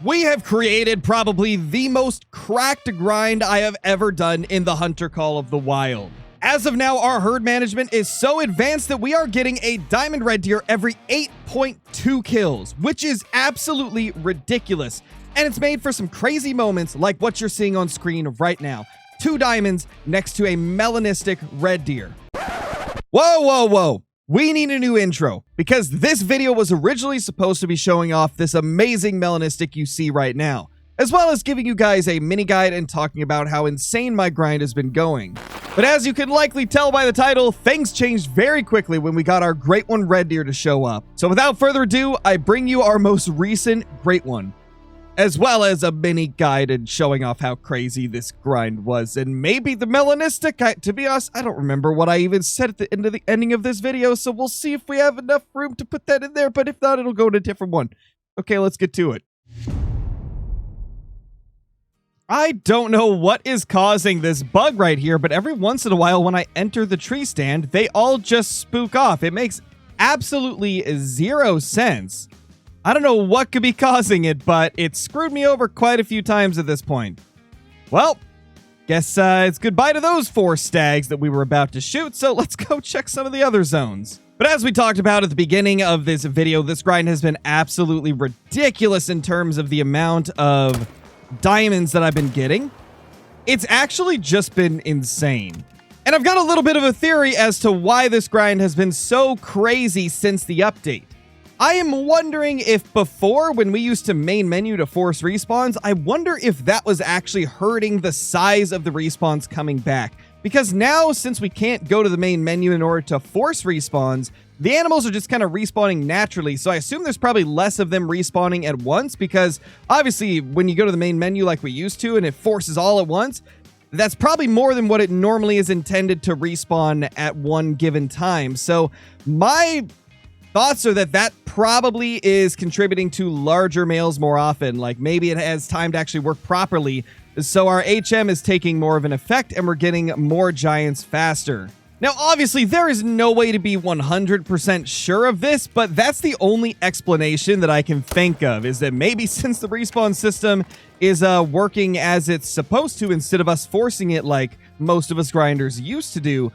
We have created probably the most cracked grind I have ever done in the Hunter Call of the Wild. As of now, our herd management is so advanced that we are getting a diamond red deer every 8.2 kills, which is absolutely ridiculous. And it's made for some crazy moments like what you're seeing on screen right now. 2 diamonds next to a melanistic red deer. Whoa, whoa, whoa. We need a new intro because this video was originally supposed to be showing off this amazing melanistic you see right now, as well as giving you guys a mini guide and talking about how insane my grind has been going. But as you can likely tell by the title, things changed very quickly when we got our Great One Red Deer to show up. So without further ado, I bring you our most recent Great One, as well as a mini guide and showing off how crazy this grind was. And maybe the melanistic, to be honest, I don't remember what I even said at the ending of this video, so we'll see if we have enough room to put that in there, but if not, it'll go in a different one. Okay, let's get to it. I don't know what is causing this bug right here, but every once in a while when I enter the tree stand, they all just spook off. It makes absolutely zero sense. I don't know what could be causing it, but it screwed me over quite a few times at this point. Well, guess it's goodbye to those 4 stags that we were about to shoot, so let's go check some of the other zones. But as we talked about at the beginning of this video, this grind has been absolutely ridiculous in terms of the amount of diamonds that I've been getting. It's actually just been insane. And I've got a little bit of a theory as to why this grind has been so crazy since the update. I am wondering if before, when we used to main menu to force respawns, I wonder if that was actually hurting the size of the respawns coming back. Because now, since we can't go to the main menu in order to force respawns, the animals are just kind of respawning naturally. So I assume there's probably less of them respawning at once, because obviously when you go to the main menu like we used to and it forces all at once, that's probably more than what it normally is intended to respawn at one given time. So my thoughts are that that probably is contributing to larger males more often. Like maybe it has time to actually work properly. So our HM is taking more of an effect and we're getting more giants faster. Now, obviously, there is no way to be 100% sure of this, but that's the only explanation that I can think of, is that maybe since the respawn system is working as it's supposed to, instead of us forcing it like most of us grinders used to do,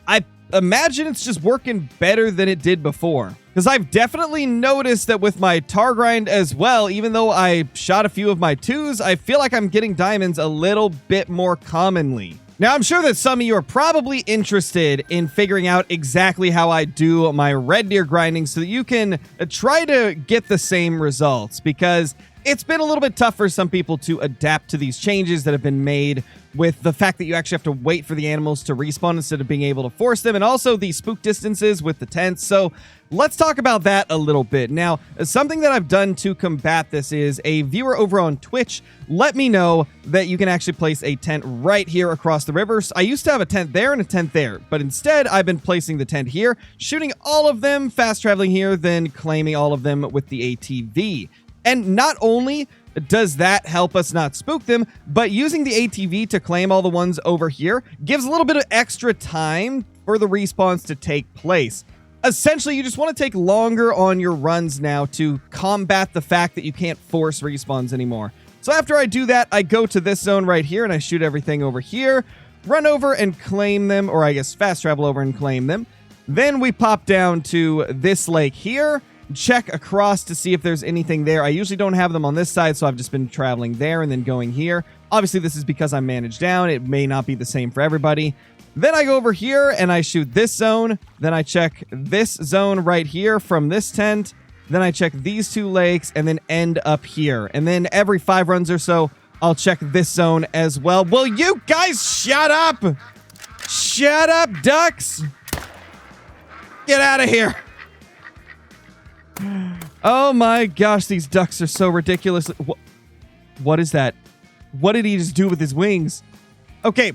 I imagine it's just working better than it did before. Because I've definitely noticed that with my tar grind as well, even though I shot a few of my 2s, I feel like I'm getting diamonds a little bit more commonly. Now, I'm sure that some of you are probably interested in figuring out exactly how I do my red deer grinding so that you can try to get the same results, because it's been a little bit tough for some people to adapt to these changes that have been made with the fact that you actually have to wait for the animals to respawn instead of being able to force them, and also the spook distances with the tents. So let's talk about that a little bit. Now, something that I've done to combat this is a viewer over on Twitch let me know that you can actually place a tent right here across the river. So I used to have a tent there and a tent there, but instead I've been placing the tent here, shooting all of them, fast traveling here, then claiming all of them with the ATV. And not only does that help us not spook them, but using the ATV to claim all the ones over here gives a little bit of extra time for the respawns to take place. Essentially, you just want to take longer on your runs now to combat the fact that you can't force respawns anymore. So after I do that, I go to this zone right here and I shoot everything over here, run over and claim them, or I guess fast travel over and claim them. Then we pop down to this lake here, check across to see if there's anything there. I usually don't have them on this side, so I've just been traveling there and then going here. Obviously, this is because I'm managed down. It may not be the same for everybody. Then I go over here and I shoot this zone. Then I check this zone right here from this tent. Then I check these 2 lakes and then end up here. And then every 5 runs or so, I'll check this zone as well. Will you guys shut up? Shut up, ducks. Get out of here. Oh my gosh, these ducks are so ridiculous. What is that? What did he just do with his wings? Okay.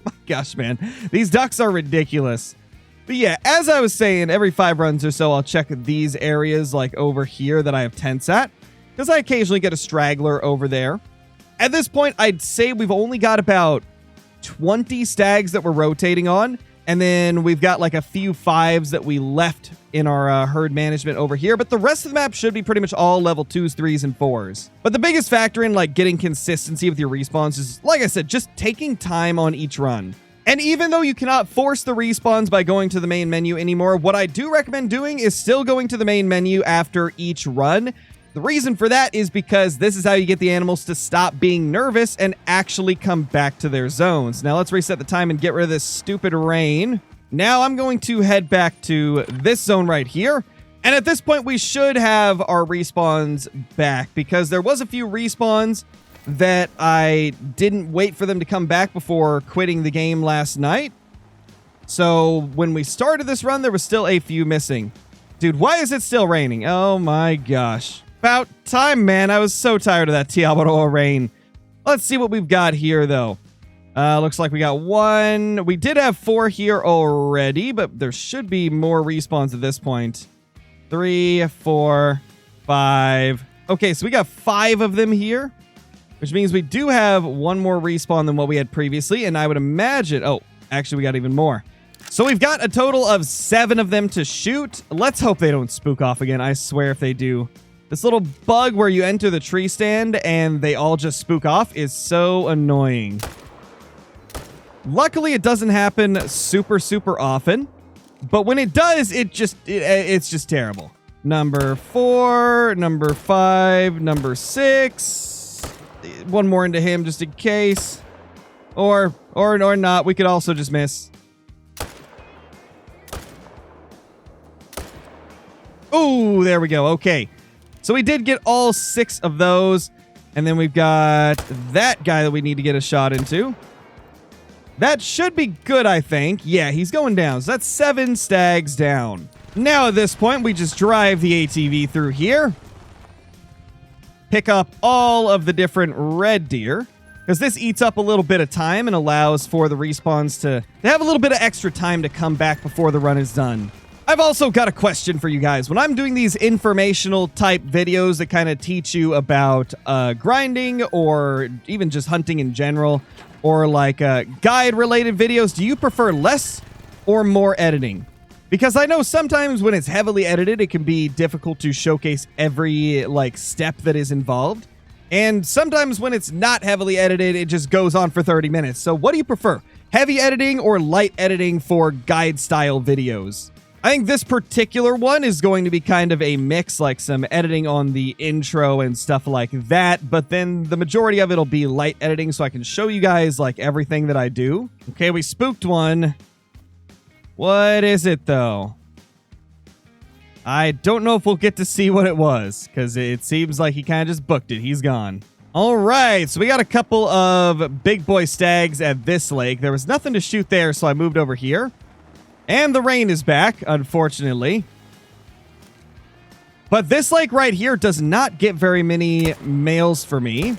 My gosh, man. These ducks are ridiculous. But yeah, as I was saying, every 5 runs or so, I'll check these areas like over here that I have tents at, because I occasionally get a straggler over there. At this point, I'd say we've only got about 20 stags that we're rotating on, And then we've got like a few 5s that we left in our herd management over here. But the rest of the map should be pretty much all level 2s, 3s, and 4s. But the biggest factor in like getting consistency with your respawns is, like I said, just taking time on each run. And even though you cannot force the respawns by going to the main menu anymore, what I do recommend doing is still going to the main menu after each run. The reason for that is because this is how you get the animals to stop being nervous and actually come back to their zones. Now let's reset the time and get rid of this stupid rain. Now I'm going to head back to this zone right here. And at this point, we should have our respawns back because there was a few respawns that I didn't wait for them to come back before quitting the game last night. So when we started this run, there was still a few missing. Dude, why is it still raining? Oh my gosh. About time, man. I was so tired of that Diablo rain. Let's see what we've got here, though. Looks like we got 1. We did have 4 here already, but there should be more respawns at this point. 3, 4, 5. Okay, so we got 5 of them here, which means we do have 1 more respawn than what we had previously, and I would imagine... Oh, actually, we got even more. So we've got a total of 7 of them to shoot. Let's hope they don't spook off again. I swear if they do... This little bug where you enter the tree stand and they all just spook off is so annoying. Luckily, it doesn't happen super often. But when it does, it's just terrible. Number 4, number 5, number 6. 1 more into him just in case. Or not. We could also just miss. Oh, there we go. Okay. So we did get all 6 of those. And then we've got that guy that we need to get a shot into. That should be good, I think. Yeah, he's going down. So that's 7 stags down. Now at this point, we just drive the ATV through here. Pick up all of the different red deer. Because this eats up a little bit of time and allows for the respawns to have a little bit of extra time to come back before the run is done. I've also got a question for you guys. When I'm doing these informational type videos that kind of teach you about grinding or even just hunting in general, or like guide related videos, do you prefer less or more editing? Because I know sometimes when it's heavily edited, it can be difficult to showcase every like step that is involved. And sometimes when it's not heavily edited, it just goes on for 30 minutes. So what do you prefer? Heavy editing or light editing for guide style videos? I think this particular one is going to be kind of a mix, like some editing on the intro and stuff like that, but then the majority of it will be light editing so I can show you guys like everything that I do. Okay, we spooked one. What is it though? I don't know if we'll get to see what it was because it seems like he kind of just booked it. He's gone. All right, so we got a couple of big boy stags at this lake. There was nothing to shoot there, so I moved over here. And the rain is back, unfortunately. But this lake right here does not get very many males for me.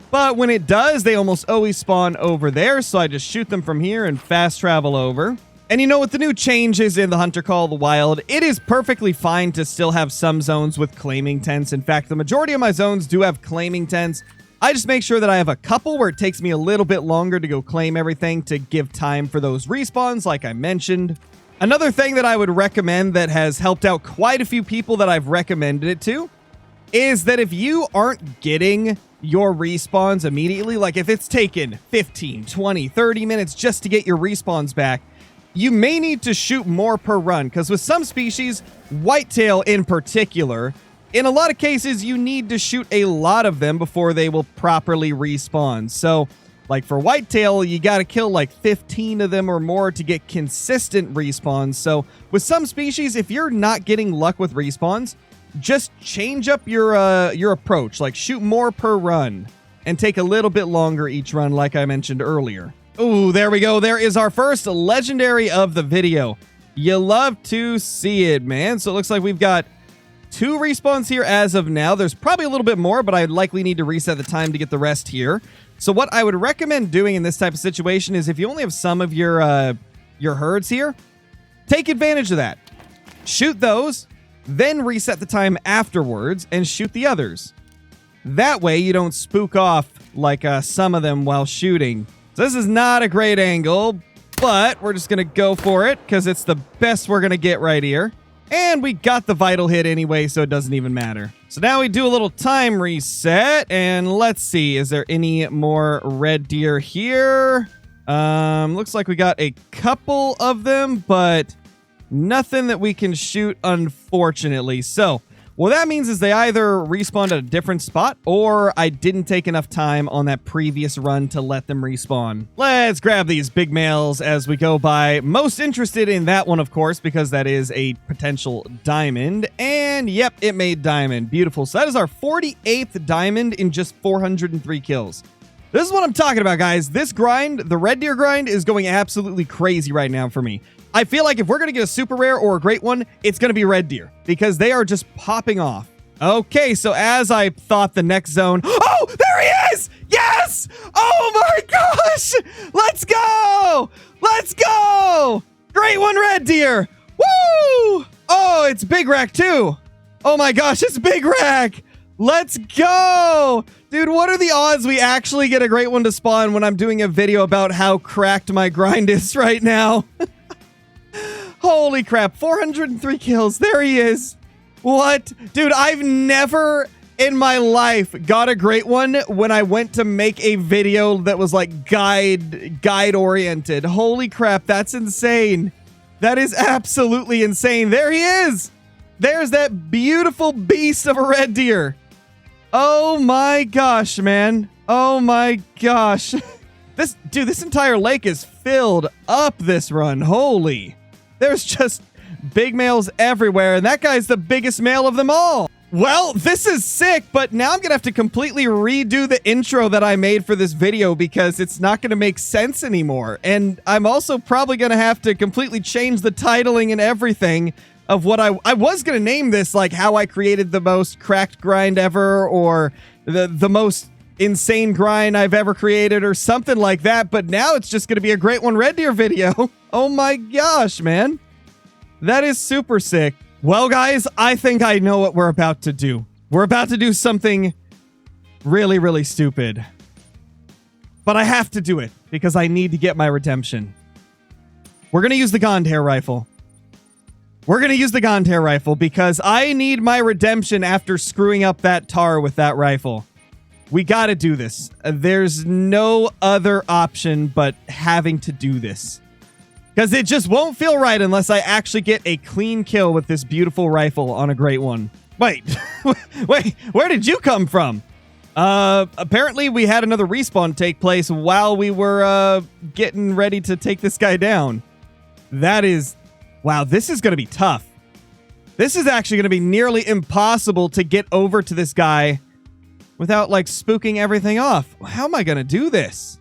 But when it does, they almost always spawn over there, so I just shoot them from here and fast travel over. And you know, with the new changes in the Hunter Call of the Wild, it is perfectly fine to still have some zones with claiming tents. In fact, the majority of my zones do have claiming tents. I just make sure that I have a couple where it takes me a little bit longer to go claim everything to give time for those respawns, like I mentioned. Another thing that I would recommend that has helped out quite a few people that I've recommended it to is that if you aren't getting your respawns immediately, like if it's taken 15, 20, 30 minutes just to get your respawns back, you may need to shoot more per run, because with some species, whitetail in particular, in a lot of cases, you need to shoot a lot of them before they will properly respawn. So, like for whitetail, you got to kill like 15 of them or more to get consistent respawns. So, with some species, if you're not getting luck with respawns, just change up your approach. Like shoot more per run and take a little bit longer each run, like I mentioned earlier. Ooh, there we go. There is our first legendary of the video. You love to see it, man. So it looks like we've got 2 respawns here as of now. There's probably a little bit more, but I'd likely need to reset the time to get the rest here. So what I would recommend doing in this type of situation is if you only have some of your herds here, take advantage of that. Shoot those, then reset the time afterwards and shoot the others. That way you don't spook off like some of them while shooting. So this is not a great angle, but we're just going to go for it because it's the best we're going to get right here. And we got the vital hit anyway, so it doesn't even matter. So now we do a little time reset, and let's see. Is there any more red deer here? Looks like we got a couple of them, but nothing that we can shoot, unfortunately. So what that means is they either respawned at a different spot, or I didn't take enough time on that previous run to let them respawn. Let's grab these big males as we go by. Most interested in that one, of course, because that is a potential diamond. And yep, it made diamond. Beautiful. So that is our 48th diamond in just 403 kills. This is what I'm talking about, guys. This grind, the red deer grind, is going absolutely crazy right now for me. I feel like if we're going to get a super rare or a great one, it's going to be red deer because they are just popping off. Okay, so as I thought the next zone... Oh, there he is! Yes! Oh my gosh! Let's go! Let's go! Great one, red deer! Woo! Oh, it's big rack too. Oh my gosh, it's big rack! Let's go! Dude, what are the odds we actually get a great one to spawn when I'm doing a video about how cracked my grind is right now? Holy crap, 403 kills. There he is. What? Dude, I've never in my life got a great one when I went to make a video that was like guide oriented. Holy crap, that's insane. That is absolutely insane. There he is. There's that beautiful beast of a red deer. Oh my gosh, man. Oh my gosh. This entire lake is filled up this run. Holy. There's just big males everywhere, and that guy's the biggest male of them all. Well, this is sick, but now I'm going to have to completely redo the intro that I made for this video because it's not going to make sense anymore. And I'm also probably going to have to completely change the titling and everything of what I was going to name this, like how I created the most cracked grind ever, or the most insane grind I've ever created, or something like that. But now it's just going to be a great one red deer video. Oh my gosh, man. That is super sick. Well, guys, I think I know what we're about to do. We're about to do something really, really stupid. But I have to do it because I need to get my redemption. We're going to use the Gandhare rifle. We're going to use the Gandhare rifle because I need my redemption after screwing up that tar with that rifle. We got to do this. There's no other option but having to do this. Because it just won't feel right unless I actually get a clean kill with this beautiful rifle on a great one. Wait, wait, where did you come from? Apparently we had another respawn take place while we were getting ready to take this guy down. That is... Wow, this is going to be tough. This is actually going to be nearly impossible to get over to this guy without, like, spooking everything off. How am I going to do this?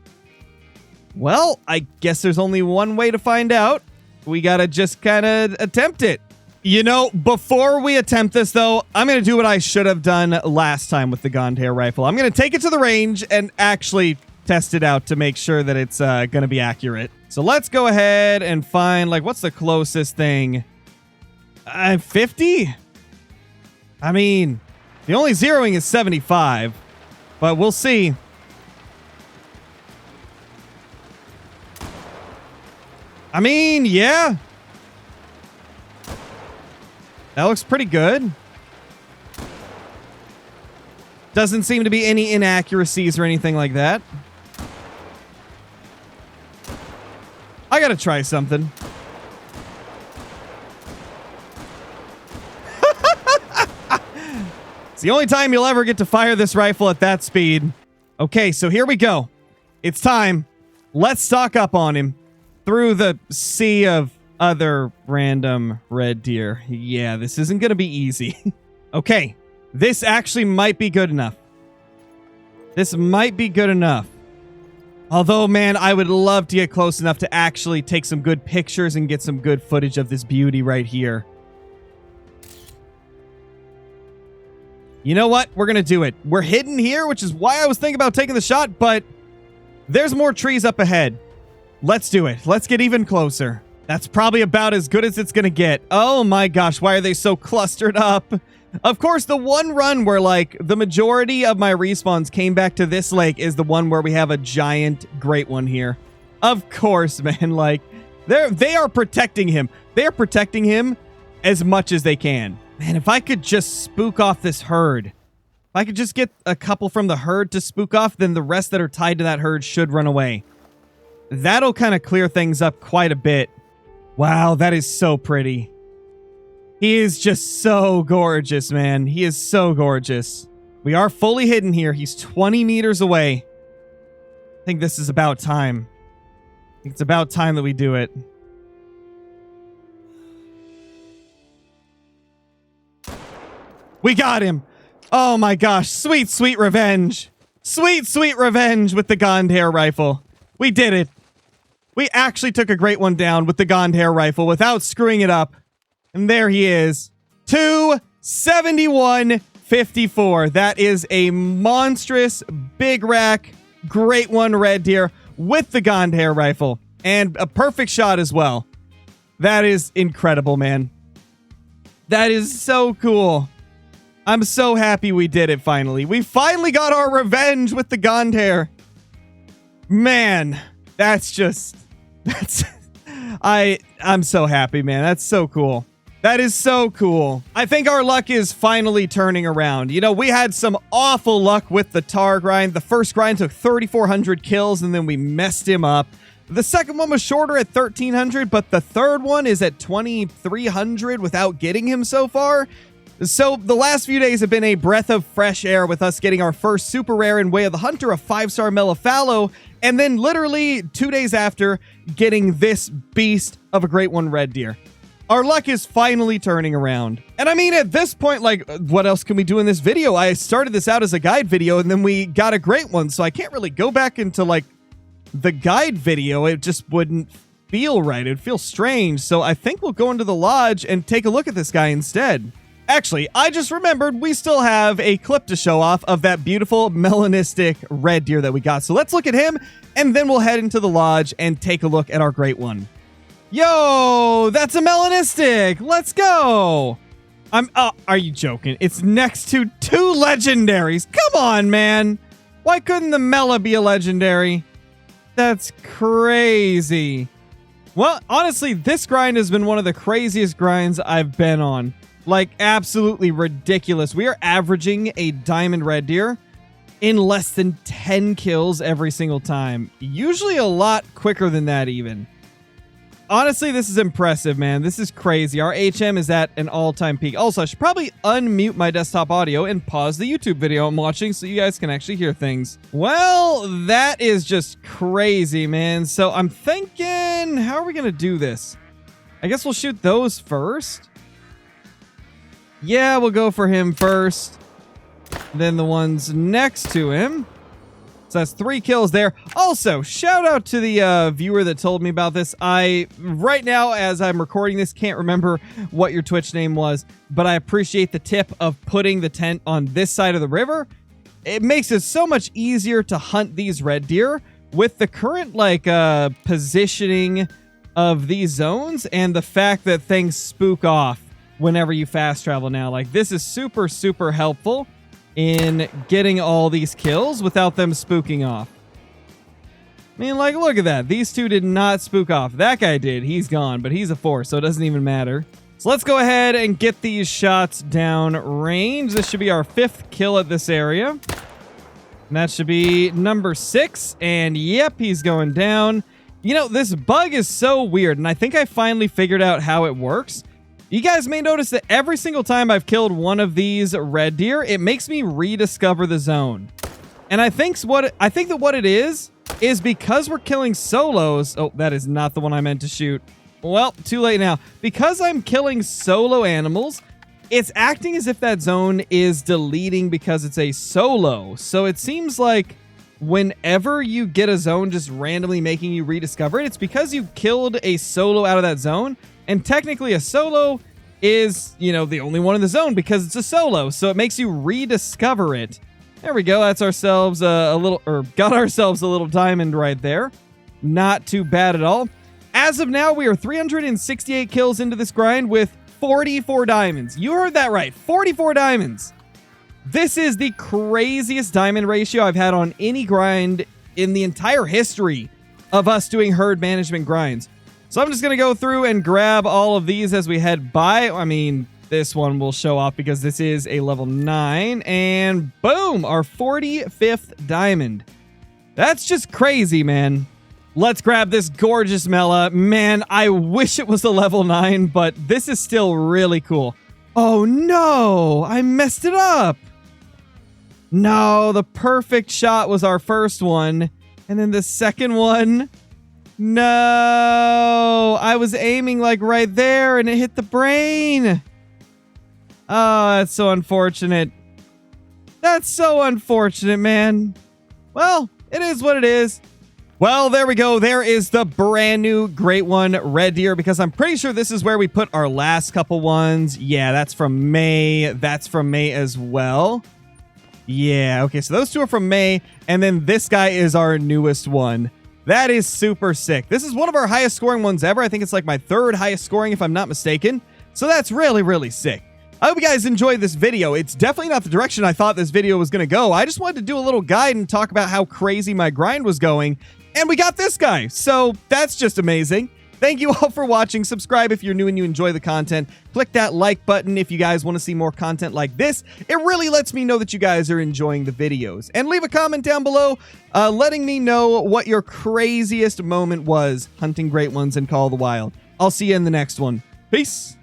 Well, I guess there's only one way to find out. We gotta just kind of attempt it. You know, before we attempt this, though, I'm going to do what I should have done last time with the Gandhare rifle. I'm going to take it to the range and actually test it out to make sure that it's going to be accurate. So let's go ahead and find, like, what's the closest thing? 50? I mean, the only zeroing is 75, but we'll see. I mean, yeah. That looks pretty good. Doesn't seem to be any inaccuracies or anything like that. I gotta try something. It's the only time you'll ever get to fire this rifle at that speed. Okay, so here we go. It's time. Let's stock up on him. Through the sea of other random red deer. Yeah, this isn't going to be easy. Okay, this actually might be good enough. This might be good enough. Although, man, I would love to get close enough to actually take some good pictures and get some good footage of this beauty right here. You know what? We're going to do it. We're hidden here, which is why I was thinking about taking the shot, but there's more trees up ahead. Let's do it. Let's get even closer. That's probably about as good as it's gonna get. Oh my gosh, why are they so clustered up? Of course, the one run where, like, the majority of my respawns came back to this lake is the one where we have a giant great one here. Of course, man, like, they are protecting him. They are protecting him as much as they can. Man, if I could just spook off this herd. If I could just get a couple from the herd to spook off, then the rest that are tied to that herd should run away. That'll kind of clear things up quite a bit. Wow, that is so pretty. He is just so gorgeous, man. He is so gorgeous. We are fully hidden here. He's 20 meters away. I think this is about time. I think it's about time that we do it. We got him. Oh my gosh. Sweet, sweet revenge. Sweet, sweet revenge with the Gandhare rifle. We did it. We actually took a great one down with the Gandhare rifle without screwing it up. And there he is. 271.54. That is a monstrous, big rack, great one red deer with the Gandhare rifle. And a perfect shot as well. That is incredible, man. That is so cool. I'm so happy we did it finally. We finally got our revenge with the Gandhare. Man, that's just... I'm so happy, man. That's so cool. That is so cool. I think our luck is finally turning around. You know, we had some awful luck with the tar grind. The first grind took 3,400 kills, and then we messed him up. The second one was shorter at 1,300, but the third one is at 2,300 without getting him so far. So the last few days have been a breath of fresh air with us getting our first super rare in Way of the Hunter, a 5-star Mellifallow, and then literally 2 days after getting this beast of a great one red deer. Our luck is finally turning around. And I mean, at this point, like, what else can we do in this video? I started this out as a guide video, and then we got a great one, so I can't really go back into, like, the guide video. It just wouldn't feel right. It would feel strange. So I think we'll go into the lodge and take a look at this guy instead. Actually, I just remembered we still have a clip to show off of that beautiful melanistic red deer that we got. So let's look at him, and then we'll head into the lodge and take a look at our great one. Yo, that's a melanistic. Let's go. Are you joking? It's next to 2 legendaries. Come on, man. Why couldn't the Mela be a legendary? That's crazy. Well, honestly, this grind has been one of the craziest grinds I've been on. Like, absolutely ridiculous. We are averaging a diamond red deer in less than 10 kills every single time. Usually a lot quicker than that even. Honestly, this is impressive, man. This is crazy. Our HM is at an all-time peak. Also, I should probably unmute my desktop audio and pause the YouTube video I'm watching so you guys can actually hear things. Well, that is just crazy, man. So I'm thinking, how are we going to do this? I guess we'll shoot those first. Yeah, we'll go for him first. Then the ones next to him. So that's 3 kills there. Also, shout out to the viewer that told me about this. Right now, as I'm recording this, can't remember what your Twitch name was, but I appreciate the tip of putting the tent on this side of the river. It makes it so much easier to hunt these red deer with the current, like, positioning of these zones and the fact that things spook off whenever you fast travel now. Like, this is super, super helpful in getting all these kills without them spooking off. I mean, like, look at that. These 2 did not spook off. That guy did. He's gone, but he's a 4, so it doesn't even matter. So let's go ahead and get these shots down range. This should be our 5th kill at this area. And that should be number 6. And yep, he's going down. You know, this bug is so weird, and I think I finally figured out how it works. You guys may notice that every single time I've killed one of these red deer, it makes me rediscover the zone. And I think that what it is because we're killing solos. Oh, that is not the one I meant to shoot. Well, too late now. Because I'm killing solo animals, it's acting as if that zone is deleting because it's a solo. So it seems like whenever you get a zone just randomly making you rediscover it, it's because you killed a solo out of that zone. And technically a solo is, you know, the only one in the zone because it's a solo. So it makes you rediscover it. There we go. That's ourselves got ourselves a little diamond right there. Not too bad at all. As of now, we are 368 kills into this grind with 44 diamonds. You heard that right, 44 diamonds. This is the craziest diamond ratio I've had on any grind in the entire history of us doing herd management grinds. So I'm just going to go through and grab all of these as we head by. I mean, this one will show off because this is a level 9. And boom, our 45th diamond. That's just crazy, man. Let's grab this gorgeous Mela. Man, I wish it was a level 9, but this is still really cool. Oh no, I messed it up. No, the perfect shot was our first one. And then the second one, no, I was aiming like right there and it hit the brain. Oh, that's so unfortunate. That's so unfortunate, man. Well, it is what it is. Well, there we go. There is the brand new great one, Red Deer, because I'm pretty sure this is where we put our last couple ones. Yeah, that's from May. That's from May as well. Yeah, okay, so those two are from May, and then this guy is our newest one. That is super sick. This is one of our highest scoring ones ever. I think it's like my third highest scoring, if I'm not mistaken. So that's really, really sick. I hope you guys enjoyed this video. It's definitely not the direction I thought this video was going to go. I just wanted to do a little guide and talk about how crazy my grind was going. And we got this guy. So that's just amazing. Thank you all for watching. Subscribe if you're new and you enjoy the content. Click that like button if you guys want to see more content like this. It really lets me know that you guys are enjoying the videos. And leave a comment down below letting me know what your craziest moment was hunting great ones in Call of the Wild. I'll see you in the next one. Peace.